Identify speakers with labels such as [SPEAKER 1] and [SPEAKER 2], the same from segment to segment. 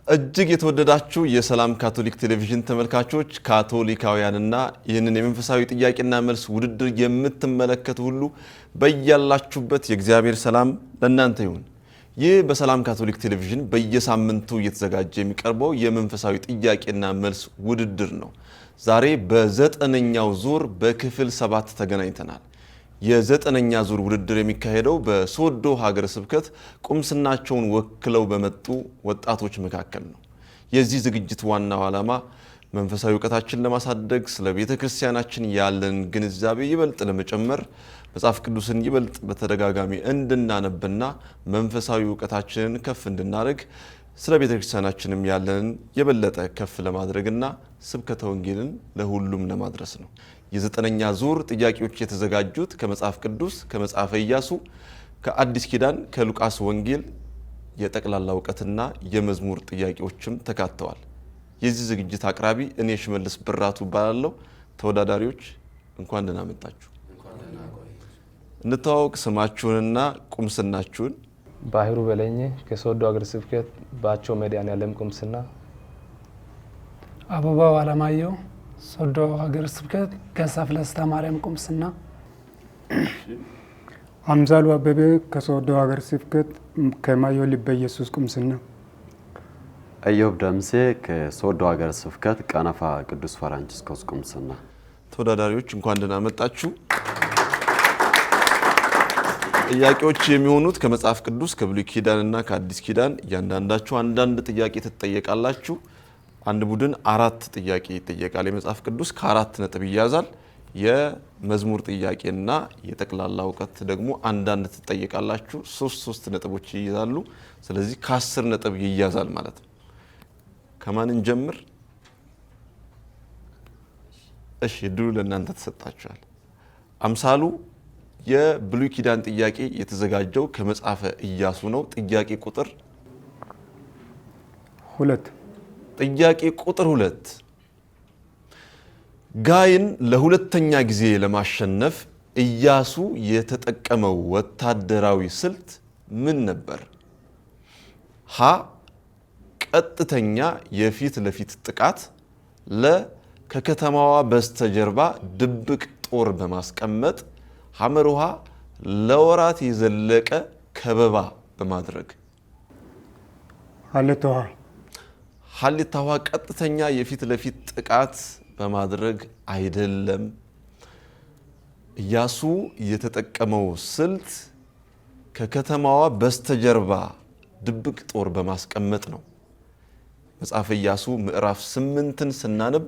[SPEAKER 1] እጅግ የተወደዳችሁ የሰላም ካቶሊክ ቴሌቪዥን ተመልካቾች ካቶሊካውያንና ይህንን የመንፈሳዊ ጥያቄና መልስ ውድድር የምትመለከቱ ሁሉ በእያላችሁበት የእግዚአብሔር ሰላም ለእናንተ ይሁን። ይህ በሰላም ካቶሊክ ቴሌቪዥን በየሳምንቱ እየተዘጋጀ የሚቀርበው የመንፈሳዊ ጥያቄና መልስ ውድድር ነው። ዛሬ በዘጠነኛው ዙር በክፍል 7 ተገናኝተናል። የዘጠነኛ ዙር ውድድር የሚካሄደው በሶዶ ሀገረ ስብከት ቁምስናቸውን ወክለው በመጡ ወጣቶች መካከል ነው። የዚህ ዝግጅት ዋናው ዓላማ መንፈሳዊ ዕውቀታችንን ለማሳደግ፣ ስለ ቤተክርስቲያናችን ያለን ግንዛቤ ይበልጥ ለመጨመር፣ መጽሐፍ ቅዱስን ይበልጥ በተደጋጋሚ እንድናነብና መንፈሳዊ ዕውቀታችንን ከፍ እንድናደርግ፣ ስለ ቤተክርስቲያናችንም ያለን የበለጠ ከፍ ለማድረግና ስብከተ ወንጌልን ለሁሉም ለማድረስ ነው። የዘጠነኛ ዙር ጥያቄዎች የተዘጋጁት ከመጽሐፍ ቅዱስ ከመጽሐፈ ኢያሱ፣ ከአዲስ ኪዳን፣ ከሉቃስ ወንጌል የጠቅላላ ዕውቀትና የመዝሙር ጥያቄዎችም ተካተዋል። የዚህ ዝግጅት አቅራቢ እኔ ሽመልስ ብራቱ እባላለሁ። ተወዳዳሪዎች እንኳን ደህና መጣችሁ። እንተዋወቅ፣ ስማችሁንና ቁምስናችሁን።
[SPEAKER 2] ባህሩ በለኝ ከሶዶ ሀገረ ስብከት ባቾ መድኃኔዓለም ቁምስና።
[SPEAKER 3] አበባው አለማየሁ ሶዶ ሀገረ ስብከት ገሳፍ ለስታ ማርያም ቁምስና።
[SPEAKER 4] አምሳሉ አበበ ከሶዶ ሀገረ ስብከት ከማዮ ልበ ኢየሱስ ቁምስና።
[SPEAKER 5] አዮብ ደምሴ ከሶዶ ሀገረ ስብከት ቀነፋ ቅዱስ ፍራንቺስኮስ ቁምስና።
[SPEAKER 1] ተወዳዳሪዎች እንኳን ደህና መጣችሁ። ጥያቄዎች የሚሆኑት ከመጽሐፍ ቅዱስ ከብሉይ ኪዳንና ከአዲስ ኪዳን እያንዳንዳችሁ አንዳንድ ጥያቄ ትጠየቃላችሁ። አንድ ቡድን 4 ጥያቄ ይጠየቃል። የመጽሐፍ ቅዱስ ከ4 ነጥብ ይያዛል። የመዝሙር ጥያቄና የጠቅላላ ዕውቀት ደግሞ አንዳንድ ትጠየቃላችሁ። 3 ነጥቦች ይይዛሉ። ስለዚህ ከ10 ነጥብ ይያዛል ማለት ነው። ከማን እንጀምር? እሺ፣ ድሉ ለእናንተ ተሰጣችኋል። አምሳሉ የብሉይ ኪዳን ጥያቄ የተዘጋጀው ከመጽሐፈ ኢያሱ ነው። ጥያቄ ቁጥር
[SPEAKER 4] 2
[SPEAKER 1] ጥያቄ ቁጥር 2 ጋይን ለሁለተኛ ጊዜ ለማሸነፍ ኢያሱ የተጠቀመው ወታደራዊ ስልት ምን ነበር? ሀ ቀጥተኛ የፊት ለፊት ጥቃት፣ ለ ከከተማዋ በስተጀርባ ድብቅ ጦር በማስቀመጥ፣ ሐመሩሃ ለወራት የዘለቀ ከበባ በማድረግ። ሐሌታዋ ቀጥተኛ የፊት ለፊት ጥቃት በማድረግ አይደለም። ኢያሱ የተጠቀመው ስልት ከከተማዋ በስተጀርባ ድብቅ ጦር በማስቀመጥ ነው። መጽሐፈ ኢያሱ ምዕራፍ 8ን ስናነብ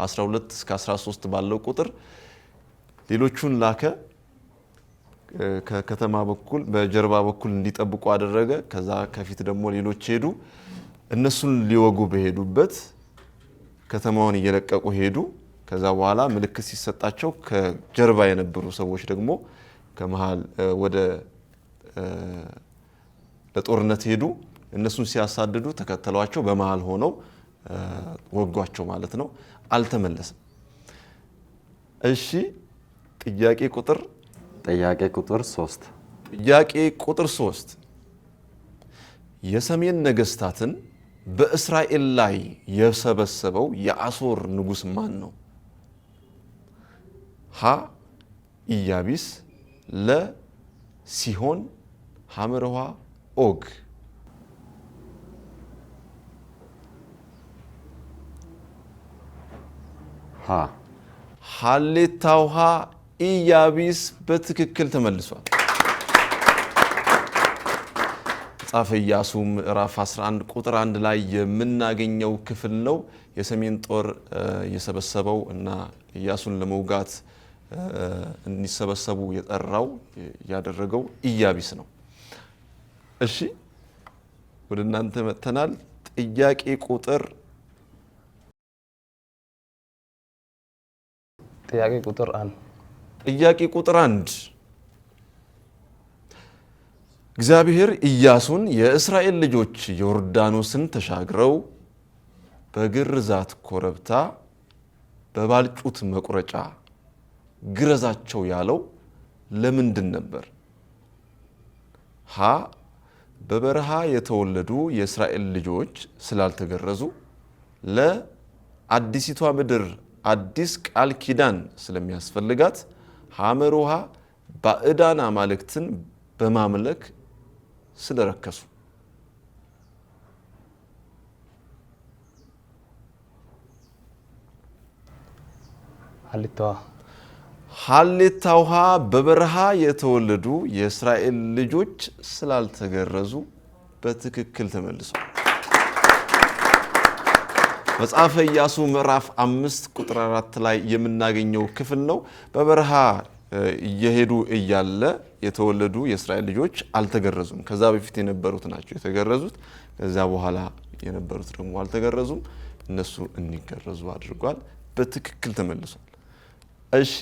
[SPEAKER 1] 12 እስከ 13 ባለው ቁጥር ሌሎቹን ላከ፣ ከከተማ በኩል በጀርባ በኩል እንዲጠብቁ አደረገ። ከዛ ከፊት ደግሞ ሌሎች ሄዱ። እነሱን ሊወጉ በሄዱበት ከተማውን እየለቀቁ ሄዱ። ከዛ በኋላ ምልክት ሲሰጣቸው ከጀርባ የነበሩ ሰዎች ደግሞ ከመሃል ወደ ለጦርነት ሄዱ። እነሱን ሲያሳድዱ ተከተሏቸው፣ በመሃል ሆነው ወጓቸው ማለት ነው። አልተመለሰም። እሺ፣ ጥያቄ ቁጥር
[SPEAKER 5] 3
[SPEAKER 1] ጥያቄ ቁጥር 3 የሰሜን ነገስታትን በእስራኤል ላይ የሰበሰበው የአሦር ንጉስ ማን ነው? ሀ ኢያቢስ፣ ለ ሲሆን፣ ሐመርሃ ኦግ።
[SPEAKER 5] ሀ
[SPEAKER 1] ሐሌታውሃ ኢያቢስ በትክክል ተመልሷል። መጽሐፈ ኢያሱ ምዕራፍ 11 ቁጥር 1 ላይ የምናገኘው ክፍል ነው። የሰሜን ጦር የሰበሰበው እና ኢያሱን ለመውጋት እንዲሰበሰቡ የጠራው ያደረገው ኢያቢስ ነው። እሺ፣ ወደ እናንተ መጥተናል። ጥያቄ ቁጥር ጥያቄ ቁጥር 1 እግዚአብሔር ኢያሱን የእስራኤል ልጆች ዮርዳኖስን ተሻግረው በግርዛት ኮረብታ በባልጩት መቁረጫ ግረዛቸው ያለው ለምንድን ነበር? ሀ በበረሃ የተወለዱ የእስራኤል ልጆች ስላልተገረዙ ለአዲሲቷ ምድር አዲስ ቃል ኪዳን ስለሚያስፈልጋት ሐመር ውሃ ባዕዳን አማልክትን በማምለክ ስለረከሱ። ሀሌታ ውሃ በበረሃ የተወለዱ የእስራኤል ልጆች ስላልተገረዙ በትክክል ተመልሷል። መጽሐፈ ኢያሱ ምዕራፍ 5 ቁጥር 4 ላይ የምናገኘው ክፍል ነው። በበረሃ እየሄዱ እያለ የተወለዱ የእስራኤል ልጆች አልተገረዙም። ከዛ በፊት የነበሩት ናቸው የተገረዙት። ከዛ በኋላ የነበሩት ደግሞ አልተገረዙም። እነሱ እንዲገረዙ አድርጓል። በትክክል ተመልሷል። እሺ፣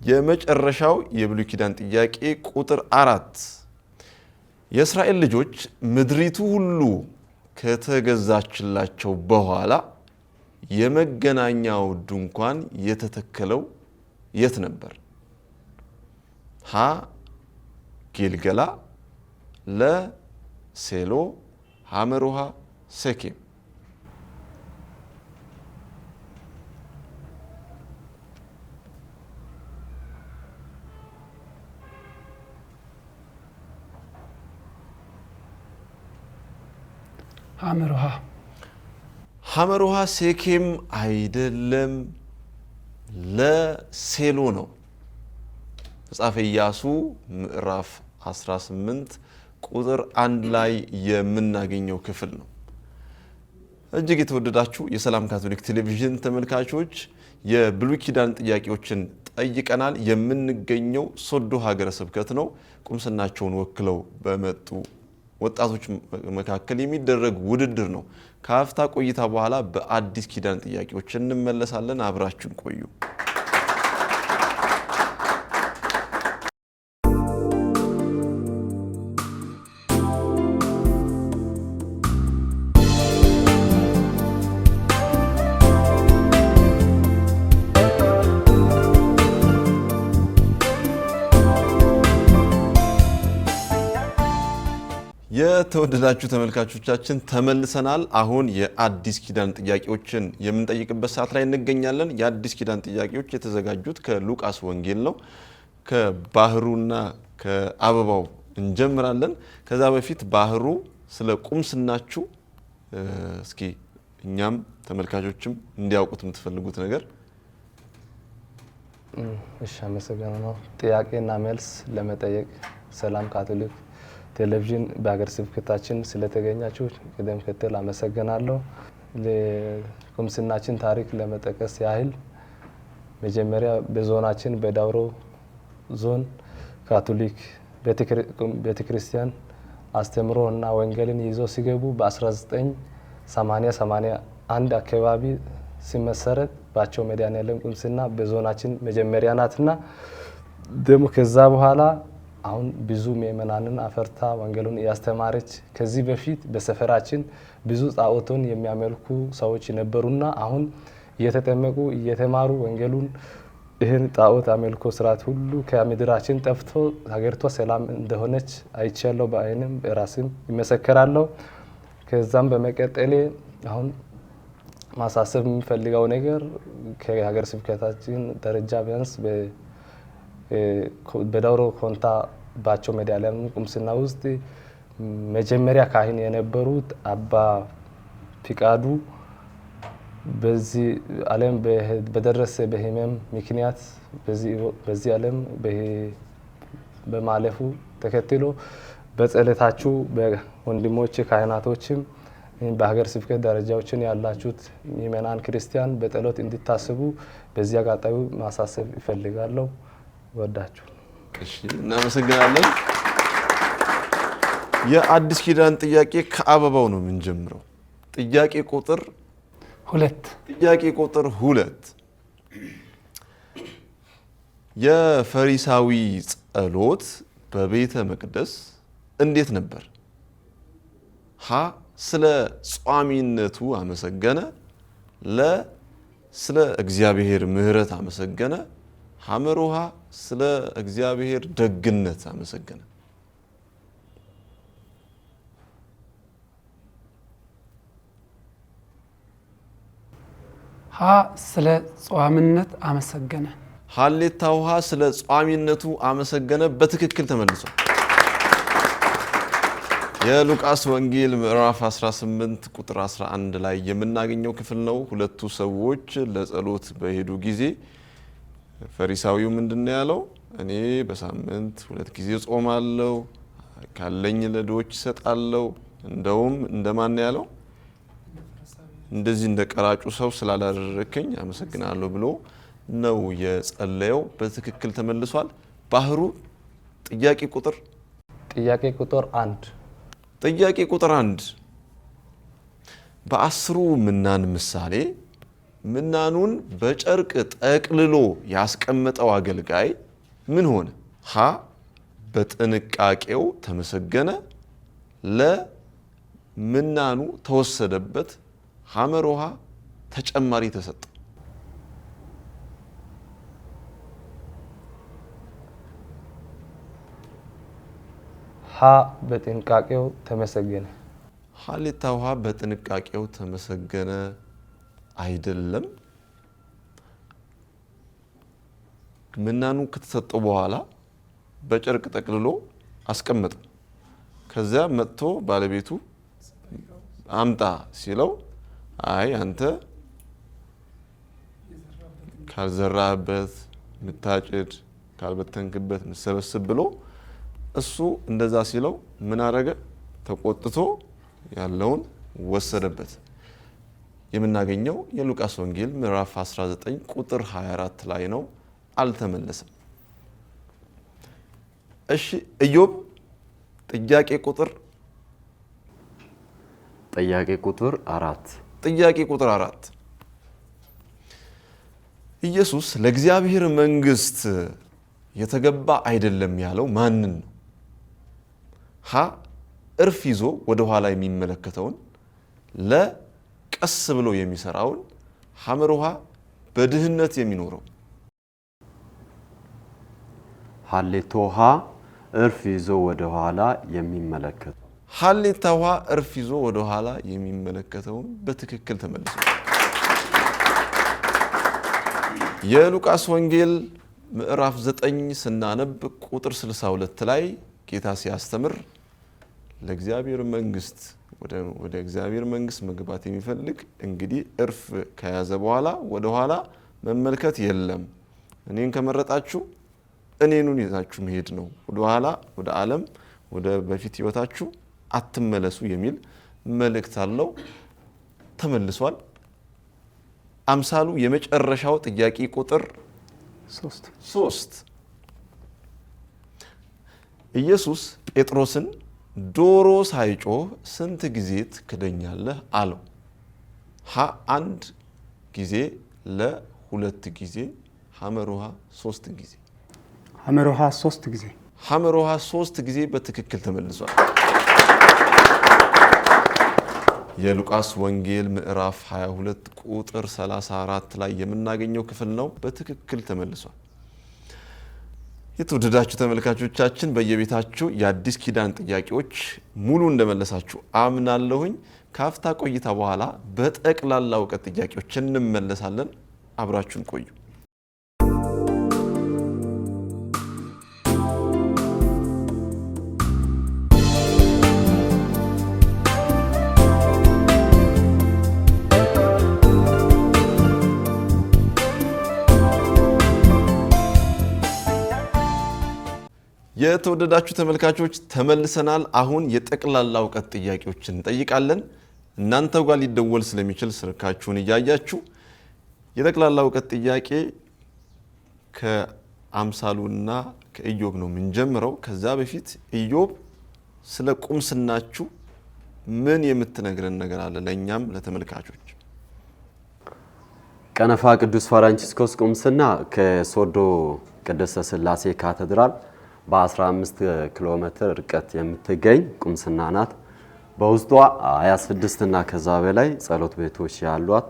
[SPEAKER 1] የመጨረሻው የብሉይ ኪዳን ጥያቄ ቁጥር 4 የእስራኤል ልጆች ምድሪቱ ሁሉ ከተገዛችላቸው በኋላ የመገናኛው ድንኳን የተተከለው የት ነበር? ሀ ጊልገላ፣ ለ ሴሎ፣ ሐመር ውሃ፣ ሴኬም።
[SPEAKER 3] ሐመር ውሃ።
[SPEAKER 1] ሐመር ውሃ ሴኬም አይደለም፣ ለሴሎ ነው። መጽሐፈ ኢያሱ ምዕራፍ 18 ቁጥር 1 ላይ የምናገኘው ክፍል ነው። እጅግ የተወደዳችሁ የሰላም ካቶሊክ ቴሌቪዥን ተመልካቾች የብሉይ ኪዳን ጥያቄዎችን ጠይቀናል። የምንገኘው ሶዶ ሀገረ ስብከት ነው። ቁምስናቸውን ወክለው በመጡ ወጣቶች መካከል የሚደረግ ውድድር ነው። ከአፍታ ቆይታ በኋላ በአዲስ ኪዳን ጥያቄዎች እንመለሳለን። አብራችሁን ቆዩ። የተወደዳችሁ ተመልካቾቻችን ተመልሰናል። አሁን የአዲስ ኪዳን ጥያቄዎችን የምንጠይቅበት ሰዓት ላይ እንገኛለን። የአዲስ ኪዳን ጥያቄዎች የተዘጋጁት ከሉቃስ ወንጌል ነው። ከባህሩና ከአበባው እንጀምራለን። ከዛ በፊት ባህሩ ስለ ቁምስናችሁ እስኪ እኛም ተመልካቾችም እንዲያውቁት የምትፈልጉት ነገር።
[SPEAKER 2] እሺ፣ አመሰግናለሁ። ጥያቄና መልስ ለመጠየቅ ሰላም ካቶሊክ ቴሌቪዥን በሀገር ስብከታችን ስለተገኛችሁ ቅደም ተከተል አመሰግናለሁ። ለቁምስናችን ታሪክ ለመጠቀስ ያህል መጀመሪያ በዞናችን በዳውሮ ዞን ካቶሊክ ቤተክርስቲያን አስተምሮ እና ወንጌልን ይዘው ሲገቡ በ1981 አካባቢ ሲመሰረት ባቸው መድኃኔዓለም ቁምስና በዞናችን መጀመሪያ ናትና ደግሞ ከዛ በኋላ አሁን ብዙ ምእመናንን አፈርታ ወንጌሉን ያስተማረች። ከዚህ በፊት በሰፈራችን ብዙ ጣዖትን የሚያመልኩ ሰዎች ነበሩና አሁን እየተጠመቁ እየተማሩ ወንጌሉን ይህን ጣዖት አመልኮ ስርዓት ሁሉ ከምድራችን ጠፍቶ ሀገሪቷ ሰላም እንደሆነች አይቻለሁ፣ በአይንም በራስም ይመሰከራለሁ። ከዛም በመቀጠሌ አሁን ማሳሰብ የሚፈልገው ነገር ከሀገር ስብከታችን ደረጃ ቢያንስ በዳውሮ ኮንታ ባቸው መድኃኔዓለም ቁምስና ውስጥ መጀመሪያ ካህን የነበሩት አባ ፍቃዱ በዚህ ዓለም በደረሰ በህመም ምክንያት በዚህ ዓለም በማለፉ ተከትሎ በጸሎታችሁ በወንድሞች ካህናቶችም በሀገር ስብከት ደረጃዎችን ያላችሁት ምእመናን ክርስቲያን በጸሎት እንድታስቡ በዚህ አጋጣሚ ማሳሰብ ይፈልጋለሁ። ወዳችሁ።
[SPEAKER 1] እሺ፣ እናመሰግናለን። የአዲስ ኪዳን ጥያቄ ከአበባው ነው የምንጀምረው። ጥያቄ ቁጥር 2 የፈሪሳዊ ጸሎት በቤተ መቅደስ እንዴት ነበር? ሀ ስለ ጿሚነቱ አመሰገነ፣ ለ ስለ እግዚአብሔር ምሕረት አመሰገነ፣ ሐመር ውሃ ስለ እግዚአብሔር ደግነት አመሰገነ።
[SPEAKER 3] ሀ ስለ ጿምነት አመሰገነ።
[SPEAKER 1] ሀሌታ ውሃ ስለ ጿሚነቱ አመሰገነ በትክክል ተመልሷል። የሉቃስ ወንጌል ምዕራፍ 18 ቁጥር 11 ላይ የምናገኘው ክፍል ነው። ሁለቱ ሰዎች ለጸሎት በሄዱ ጊዜ ፈሪሳዊው ምንድነው ያለው? እኔ በሳምንት 2 ጊዜ ጾማለሁ፣ ካለኝ ለድሆች እሰጣለሁ። እንደውም እንደማን ያለው? እንደዚህ እንደ ቀራጩ ሰው ስላላደረከኝ አመሰግናለሁ ብሎ ነው የጸለየው። በትክክል ተመልሷል። ባህሩ ጥያቄ ቁጥር
[SPEAKER 2] 1
[SPEAKER 1] ጥያቄ ቁጥር 1 በ10ሩ ምናን ምሳሌ ምናኑን በጨርቅ ጠቅልሎ ያስቀመጠው አገልጋይ ምን ሆነ? ሀ በጥንቃቄው ተመሰገነ፣ ለ ምናኑ ተወሰደበት፣ ሐመር ውሃ ተጨማሪ ተሰጠ።
[SPEAKER 2] ሀ በጥንቃቄው ተመሰገነ።
[SPEAKER 1] ሀሌታ ውሃ በጥንቃቄው ተመሰገነ አይደለም። ምናኑ ከተሰጠው በኋላ በጨርቅ ጠቅልሎ አስቀመጠ። ከዚያ መጥቶ ባለቤቱ አምጣ ሲለው አይ አንተ ካልዘራህበት ምታጭድ ካልበተንክበት ምሰበስብ ብሎ እሱ እንደዛ ሲለው ምን አረገ? ተቆጥቶ ያለውን ወሰደበት። የምናገኘው የሉቃስ ወንጌል ምዕራፍ 19 ቁጥር 24 ላይ ነው። አልተመለሰም። እሺ ኢዮብ ጥያቄ ቁጥር 4 ኢየሱስ ለእግዚአብሔር መንግስት የተገባ አይደለም ያለው ማንን ነው? ሀ እርፍ ይዞ ወደ ኋላ የሚመለከተውን፣ ለ ቀስ ብሎ የሚሰራውን፣ ሐመር ውሃ በድህነት የሚኖረው።
[SPEAKER 5] ሀሌታ ውሃ እርፍ ይዞ ወደ ኋላ የሚመለከተው።
[SPEAKER 1] ሀሌታ ውሃ እርፍ ይዞ ወደ ኋላ የሚመለከተውን በትክክል ተመልሷል። የሉቃስ ወንጌል ምዕራፍ 9 ስናነብ ቁጥር 62 ላይ ጌታ ሲያስተምር ለእግዚአብሔር መንግስት ወደ እግዚአብሔር መንግስት መግባት የሚፈልግ እንግዲህ እርፍ ከያዘ በኋላ ወደ ኋላ መመልከት የለም፣ እኔን ከመረጣችሁ እኔኑን ይዛችሁ መሄድ ነው፣ ወደ ኋላ ወደ ዓለም ወደ በፊት ህይወታችሁ አትመለሱ የሚል መልእክት አለው። ተመልሷል። አምሳሉ የመጨረሻው ጥያቄ ቁጥር 3 ኢየሱስ ጴጥሮስን ዶሮ ሳይጮህ ስንት ጊዜ ትክደኛለህ አለው? ሀ 1 ጊዜ፣ ለ 2 ጊዜ፣ ሐመር ውሃ 3 ጊዜ።
[SPEAKER 4] ሐመር ውሃ 3 ጊዜ።
[SPEAKER 1] ሐመር ውሃ 3 ጊዜ በትክክል ተመልሷል። የሉቃስ ወንጌል ምዕራፍ 22 ቁጥር 34 ላይ የምናገኘው ክፍል ነው። በትክክል ተመልሷል። የተወደዳችሁ ተመልካቾቻችን በየቤታችሁ የአዲስ ኪዳን ጥያቄዎች ሙሉ እንደመለሳችሁ አምናለሁኝ። ካፍታ ቆይታ በኋላ በጠቅላላ እውቀት ጥያቄዎች እንመለሳለን። አብራችሁን ቆዩ። የተወደዳችሁ ተመልካቾች ተመልሰናል። አሁን የጠቅላላ እውቀት ጥያቄዎችን እንጠይቃለን። እናንተው ጋር ሊደወል ስለሚችል ስልካችሁን እያያችሁ የጠቅላላ እውቀት ጥያቄ ከአምሳሉና ከኢዮብ ነው የምንጀምረው። ከዛ በፊት ኢዮብ ስለ ቁምስናችሁ ምን የምትነግረን ነገር አለ ለእኛም ለተመልካቾች?
[SPEAKER 5] ቀነፋ ቅዱስ ፍራንቺስኮስ ቁምስና ከሶዶ ቅድስተ ሥላሴ ካቴድራል በ15 ኪሎ ሜትር ርቀት የምትገኝ ቁምስና ናት። በውስጧ 26 እና ከዛ በላይ ጸሎት ቤቶች ያሏት፣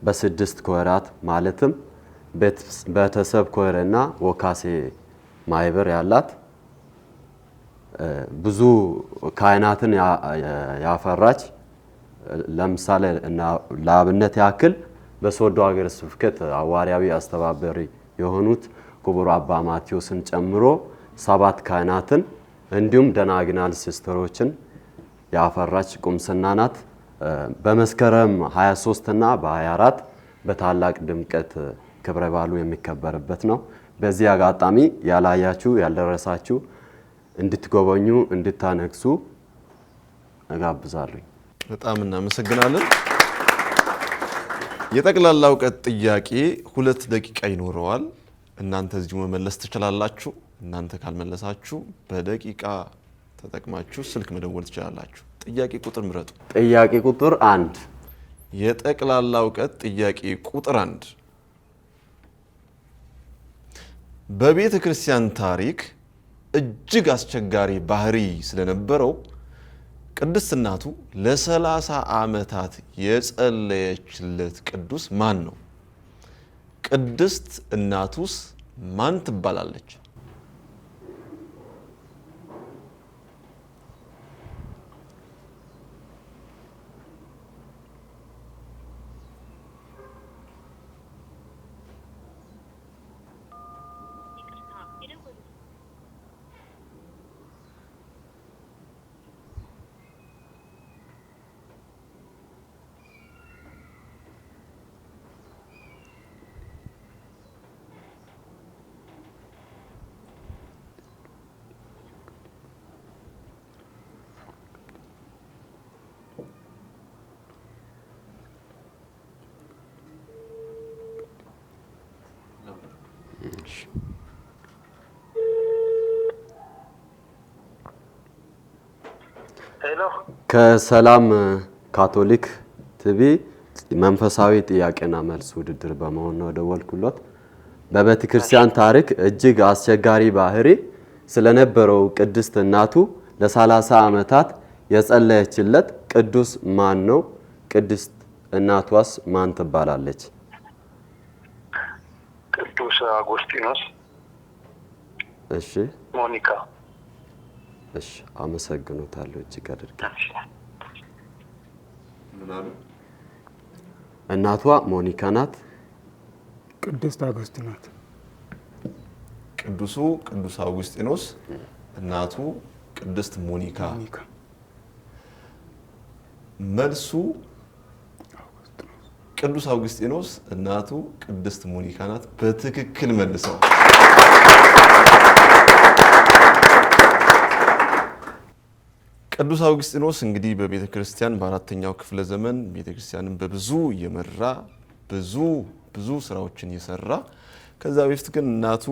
[SPEAKER 5] በ6 ኮራት ማለትም ቤተሰብ ኮርና ወካሴ ማህበር ያላት፣ ብዙ ካህናትን ያፈራች፣ ለምሳሌ ለአብነት ያክል በሶዶ ሀገረ ስብከት ሐዋርያዊ አስተባባሪ የሆኑት ክቡር አባ ማቴዎስን ጨምሮ 7 ካህናትን እንዲሁም ደናግናል ሲስተሮችን ያፈራች ቁምስና ናት። በመስከረም 23 እና በ24 በታላቅ ድምቀት ክብረ በዓሉ የሚከበርበት ነው። በዚህ አጋጣሚ ያላያችሁ ያልደረሳችሁ እንድትጎበኙ እንድታነግሱ እጋብዛለሁ።
[SPEAKER 1] በጣም እናመሰግናለን። የጠቅላላ እውቀት ጥያቄ 2 ደቂቃ ይኖረዋል። እናንተ እዚሁ መመለስ ትችላላችሁ። እናንተ ካልመለሳችሁ በደቂቃ ተጠቅማችሁ ስልክ መደወል ትችላላችሁ። ጥያቄ ቁጥር ምረጡ።
[SPEAKER 5] ጥያቄ ቁጥር 1
[SPEAKER 1] የጠቅላላ እውቀት ጥያቄ ቁጥር 1 በቤተ ክርስቲያን ታሪክ እጅግ አስቸጋሪ ባህሪ ስለነበረው ቅድስት እናቱ ለ30 ዓመታት የጸለየችለት ቅዱስ ማን ነው? ቅድስት እናቱስ ማን ትባላለች?
[SPEAKER 5] ከሰላም ካቶሊክ ቲቪ መንፈሳዊ ጥያቄና መልስ ውድድር በመሆን ነው ደወልኩለት። በቤተ ክርስቲያን ታሪክ እጅግ አስቸጋሪ ባህሪ ስለነበረው ቅድስት እናቱ ለ30 ዓመታት የጸለየችለት ቅዱስ ማን ነው? ቅድስት እናቷስ ማን ትባላለች?
[SPEAKER 6] ቅዱስ አጎስጢኖስ።
[SPEAKER 5] እሺ
[SPEAKER 6] ሞኒካ።
[SPEAKER 5] እሺ አመሰግኖታለሁ እጅግ አድርጌ። እናቷ ሞኒካ ናት።
[SPEAKER 4] ቅድስት አውግስጢኖስ።
[SPEAKER 1] ቅዱሱ ቅዱስ አውግስጢኖስ፣ እናቱ ቅድስት ሞኒካ። መልሱ ቅዱስ አውግስጢኖስ፣ እናቱ ቅድስት ሞኒካ ናት። በትክክል መልሰው ቅዱስ አውግስጢኖስ እንግዲህ በቤተ ክርስቲያን በ4ኛው ክፍለ ዘመን ቤተ ክርስቲያንን በብዙ የመራ ብዙ ስራዎችን የሰራ፣ ከዛ በፊት ግን እናቱ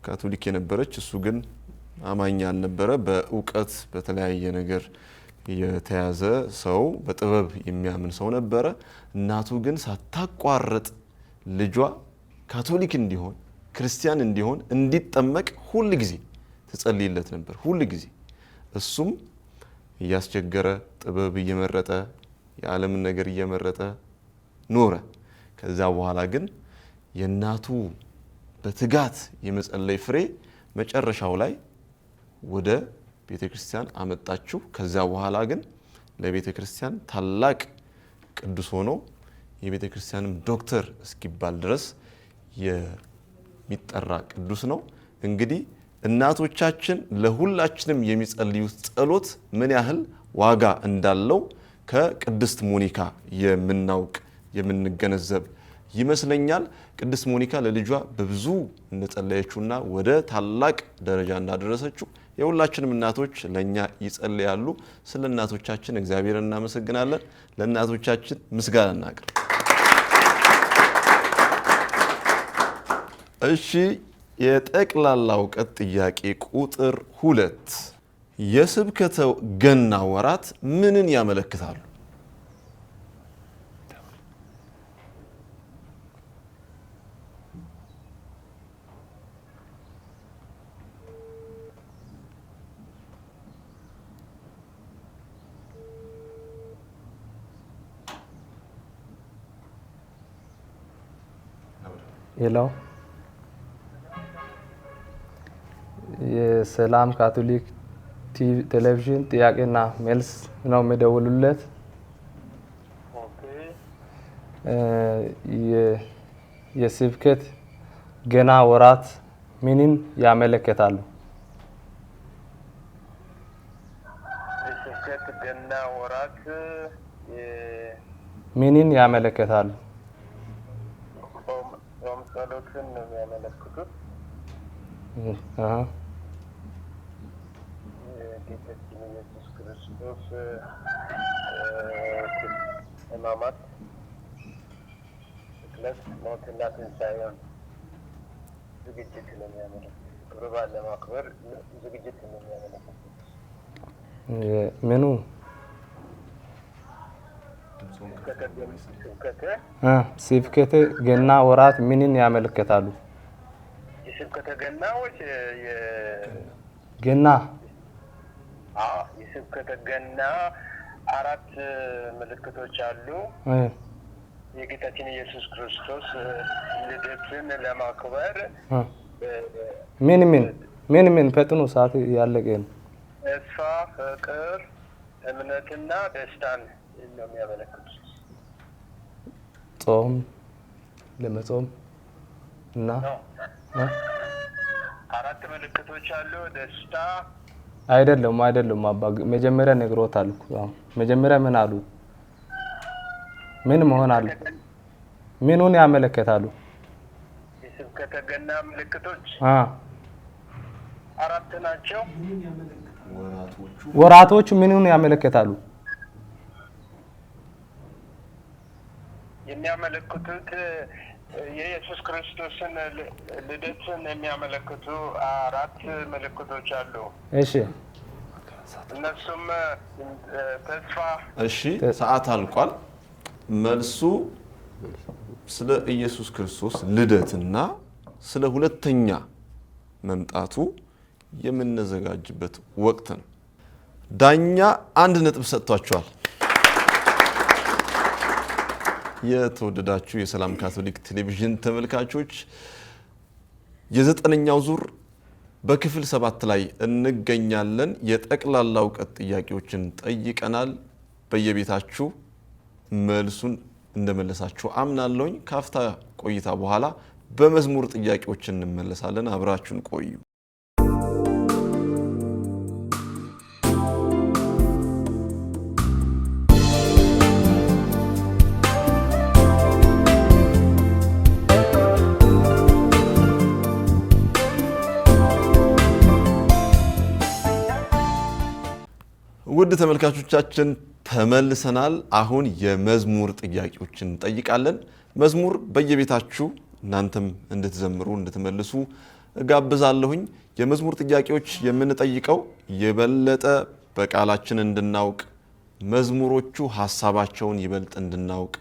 [SPEAKER 1] ካቶሊክ የነበረች እሱ ግን አማኝ ያልነበረ በእውቀት በተለያየ ነገር የተያዘ ሰው በጥበብ የሚያምን ሰው ነበረ። እናቱ ግን ሳታቋርጥ ልጇ ካቶሊክ እንዲሆን ክርስቲያን እንዲሆን እንዲጠመቅ ሁሉ ጊዜ ትጸልይለት ነበር። ሁሉ ጊዜ እሱም እያስቸገረ ጥበብ እየመረጠ የዓለምን ነገር እየመረጠ ኖረ። ከዛ በኋላ ግን የእናቱ በትጋት የመጸለይ ፍሬ መጨረሻው ላይ ወደ ቤተ ክርስቲያን አመጣችው። ከዛ በኋላ ግን ለቤተ ክርስቲያን ታላቅ ቅዱስ ሆኖ የቤተ ክርስቲያንም ዶክተር እስኪባል ድረስ የሚጠራ ቅዱስ ነው። እንግዲህ እናቶቻችን ለሁላችንም የሚጸልዩት ጸሎት ምን ያህል ዋጋ እንዳለው ከቅድስት ሞኒካ የምናውቅ የምንገነዘብ ይመስለኛል። ቅድስት ሞኒካ ለልጇ በብዙ እንደጸለየችውና ወደ ታላቅ ደረጃ እንዳደረሰችው የሁላችንም እናቶች ለኛ ይጸልያሉ። ስለ እናቶቻችን እግዚአብሔርን እናመሰግናለን። ለእናቶቻችን ምስጋና እናቅርብ። እሺ፣ የጠቅላላ እውቀት ጥያቄ ቁጥር 2 የስብከተ ገና ወራት ምንን ያመለክታሉ?
[SPEAKER 2] ሌላው የሰላም ካቶሊክ ቴሌቪዥን ጥያቄና መልስ ነው የሚደውሉለት። የስብከት ገና ወራት ምንን ያመለክታሉ?
[SPEAKER 6] የስብከት ገና ወራት
[SPEAKER 2] ምንን ያመለክታሉ?
[SPEAKER 6] ጾም ጸሎትን ነው የሚያመለክቱት። ጌታችን ኢየሱስ ክርስቶስ ሕማማት፣ ስቅለት፣ ሞትና ትንሣኤውን ዝግጅት ነው የሚያመለክቱት። ክብረ በዓል ለማክበር ዝግጅት ነው የሚያመለክቱት።
[SPEAKER 2] ምኑ ስብከተ ገና ወራት ምንን ያመለክታሉ?
[SPEAKER 6] የስብከተ ገናዎች
[SPEAKER 2] ገና
[SPEAKER 6] የስብከተ ገና 4 ምልክቶች አሉ። የጌታችን ኢየሱስ ክርስቶስ ልደትን ለማክበር
[SPEAKER 2] ምን ፈጥኖ ሰዓት ያለቀ ነው።
[SPEAKER 6] ተስፋ፣ ፍቅር፣ እምነትና ደስታን ነው የሚያመለክቱት።
[SPEAKER 2] ጾም ለመጾም እና
[SPEAKER 6] 4 ምልክቶች አሉ። ደስታ
[SPEAKER 2] አይደለም አባ መጀመሪያ ነግሮታል። መጀመሪያ ምን አሉ? ምን መሆን አሉ? ምኑን ያመለክታሉ?
[SPEAKER 6] የስብከተ ገና ምልክቶች 4 ናቸው።
[SPEAKER 2] ወራቶቹ ምኑን ያመለክታሉ?
[SPEAKER 6] የሚያመለክቱት የኢየሱስ ክርስቶስን ልደትን የሚያመለክቱ 4 ምልክቶች አሉ።
[SPEAKER 2] እሺ
[SPEAKER 6] እነሱም ተስፋ።
[SPEAKER 1] እሺ ሰዓት አልቋል። መልሱ ስለ ኢየሱስ ክርስቶስ ልደትና ስለ ሁለተኛ መምጣቱ የምንዘጋጅበት ወቅት ነው። ዳኛ 1 ነጥብ ሰጥቷቸዋል። የተወደዳችሁ የሰላም ካቶሊክ ቴሌቪዥን ተመልካቾች የ9ኛው ዙር በክፍል 7 ላይ እንገኛለን። የጠቅላላ እውቀት ጥያቄዎችን ጠይቀናል። በየቤታችሁ መልሱን እንደመለሳችሁ አምናለሁኝ። ካፍታ ቆይታ በኋላ በመዝሙር ጥያቄዎች እንመለሳለን። አብራችሁን ቆዩ። ውድ ተመልካቾቻችን ተመልሰናል። አሁን የመዝሙር ጥያቄዎችን እንጠይቃለን። መዝሙር በየቤታችሁ እናንተም እንድትዘምሩ እንድትመልሱ እጋብዛለሁኝ። የመዝሙር ጥያቄዎች የምንጠይቀው የበለጠ በቃላችን እንድናውቅ፣ መዝሙሮቹ ሀሳባቸውን ይበልጥ እንድናውቅ፣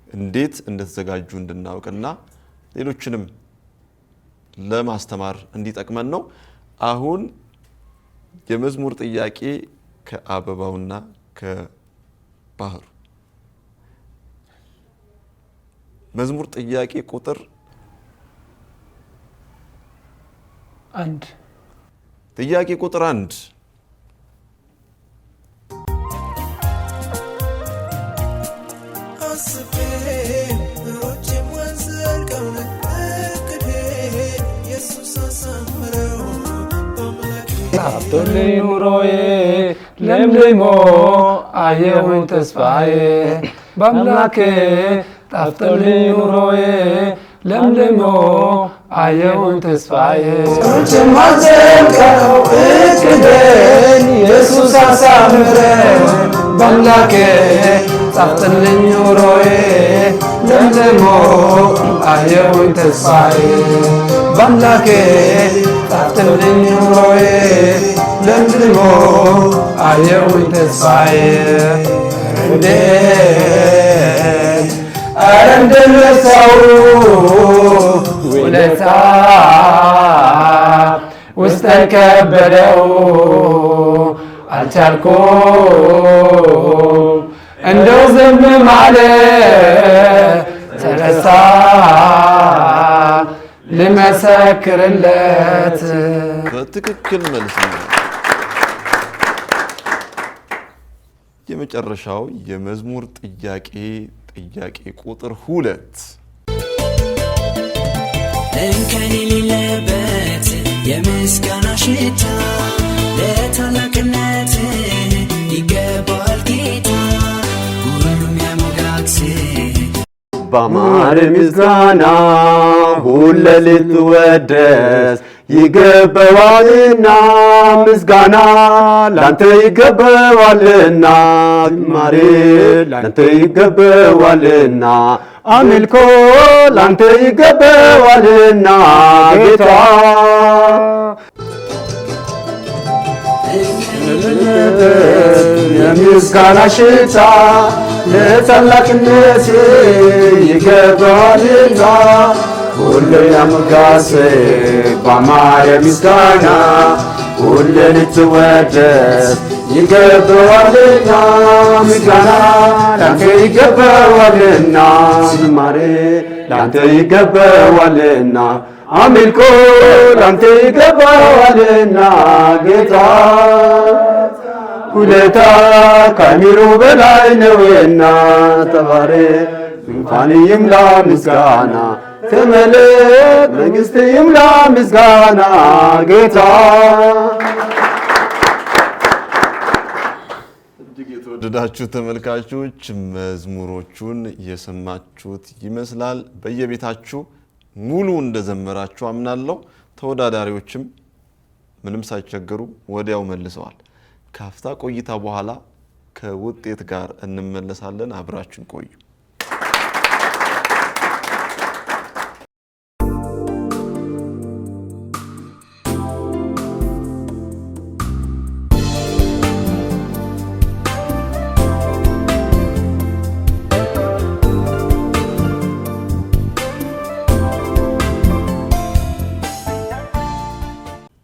[SPEAKER 1] እንዴት እንደተዘጋጁ እንድናውቅና ሌሎችንም ለማስተማር እንዲጠቅመን ነው። አሁን የመዝሙር ጥያቄ ከአበባውና ከባህሩ መዝሙር ጥያቄ ቁጥር
[SPEAKER 3] 1
[SPEAKER 1] ጥያቄ ቁጥር 1
[SPEAKER 2] ጣፍቶልኝ ኑሮዬ ለምልሞ አየሁኝ ተስፋዬ በአምላኬ ጣፍቶልኝ ኑሮዬ ለምልሞ አየሁኝ ተስፋዬ ሰዎችን ማዘልቀው እቅዴን ኢየሱስ አሳምረው በአምላኬ ጣፍቶልኝ ኑሮዬ ለምልሞ አየሁኝ ተስፋዬ በአምላኬ ጣፍቶልኝ ኑሮዬ ለምልሞ አየሁኝ ተስፋዬ እንዴት ኧረ እንደረሳው ውለታ ውስጠን ከበደው አልቻልኩም እንደው ዝም ማለት ተነሳ ልመሰክርለት።
[SPEAKER 1] በትክክል መልስ ነው። የመጨረሻው የመዝሙር ጥያቄ ጥያቄ ቁጥር 2
[SPEAKER 7] እንከን የሌለበት የምስጋና ሽታ ለታላቅነት ይገባል ጌታ ሁሉም ያሞጋግስ
[SPEAKER 5] በአማረ ምስጋና ሁሌ ልትወደስ ይገባዋልና ምስጋና ላንተ ይገባዋልና ዝማሬ ላንተ ይገባዋልና አምልኮ ላንተ ይገባዋልና ጌታ የምስጋና ሽታ ለታላቅነት ይገባዋልና ሁሌ ያሞጋስ በአማረ ምስጋና ሁሌ ልትወደስ ይገባዋልና ምስጋና ላንተ ይገባዋልና ዝማሬ ላንተ ይገባዋልና አምልኮ ላንተ ይገባዋልና ጌታ ሁለታ ከአእምሮ በላይ ነውና ተባረክ ዙፋን ይምላ ምስጋና ተመለክ መንግሥት ይምላ ምስጋና ጌታ።
[SPEAKER 1] እጅግ የተወደዳችሁ ተመልካቾች መዝሙሮቹን የሰማችሁት ይመስላል። በየቤታችሁ ሙሉ እንደዘመራችሁ አምናለሁ። ተወዳዳሪዎችም ምንም ሳይቸገሩ ወዲያው መልሰዋል። ካፍታ ቆይታ በኋላ ከውጤት ጋር እንመለሳለን። አብራችን ቆዩ።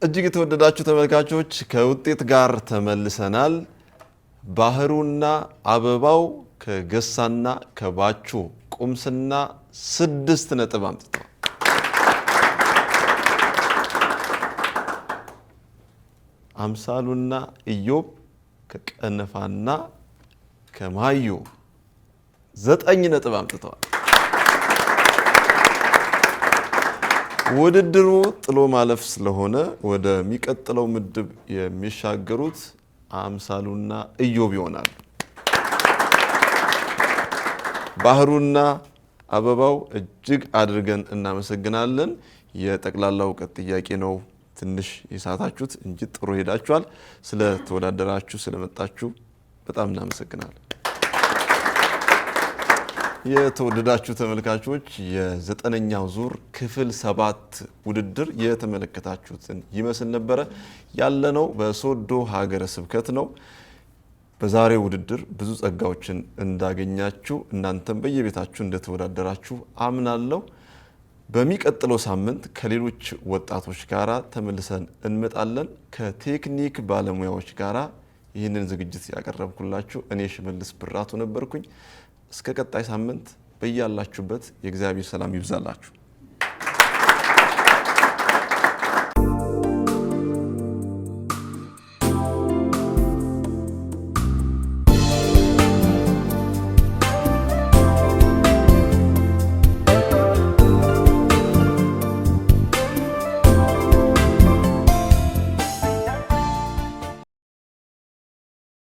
[SPEAKER 1] እጅግ የተወደዳችሁ ተመልካቾች ከውጤት ጋር ተመልሰናል። ባህሩና አበባው ከገሳና ከባቾ ቁምስና 6 ነጥብ አምጥተዋል። አምሳሉና ኢዮብ ከቀነፋና ከማዮ 9 ነጥብ አምጥተዋል። ውድድሩ ጥሎ ማለፍ ስለሆነ ወደሚቀጥለው ምድብ የሚሻገሩት አምሳሉና ኢዮብ ይሆናሉ። ባህሩና አበባው እጅግ አድርገን እናመሰግናለን። የጠቅላላ እውቀት ጥያቄ ነው ትንሽ የሳታችሁት እንጂ ጥሩ ሄዳችኋል። ስለተወዳደራችሁ ስለመጣችሁ በጣም እናመሰግናለን። የተወደዳችሁ ተመልካቾች የ9ኛው ዙር ክፍል 7 ውድድር የተመለከታችሁትን ይመስል ነበረ። ያለነው በሶዶ ሀገረ ስብከት ነው። በዛሬው ውድድር ብዙ ጸጋዎችን እንዳገኛችሁ እናንተም በየቤታችሁ እንደተወዳደራችሁ አምናለሁ። በሚቀጥለው ሳምንት ከሌሎች ወጣቶች ጋራ ተመልሰን እንመጣለን። ከቴክኒክ ባለሙያዎች ጋራ ይህንን ዝግጅት ያቀረብኩላችሁ እኔ ሽመልስ ብራቱ ነበርኩኝ። እስከ ቀጣይ ሳምንት በያላችሁበት የእግዚአብሔር ሰላም ይብዛላችሁ።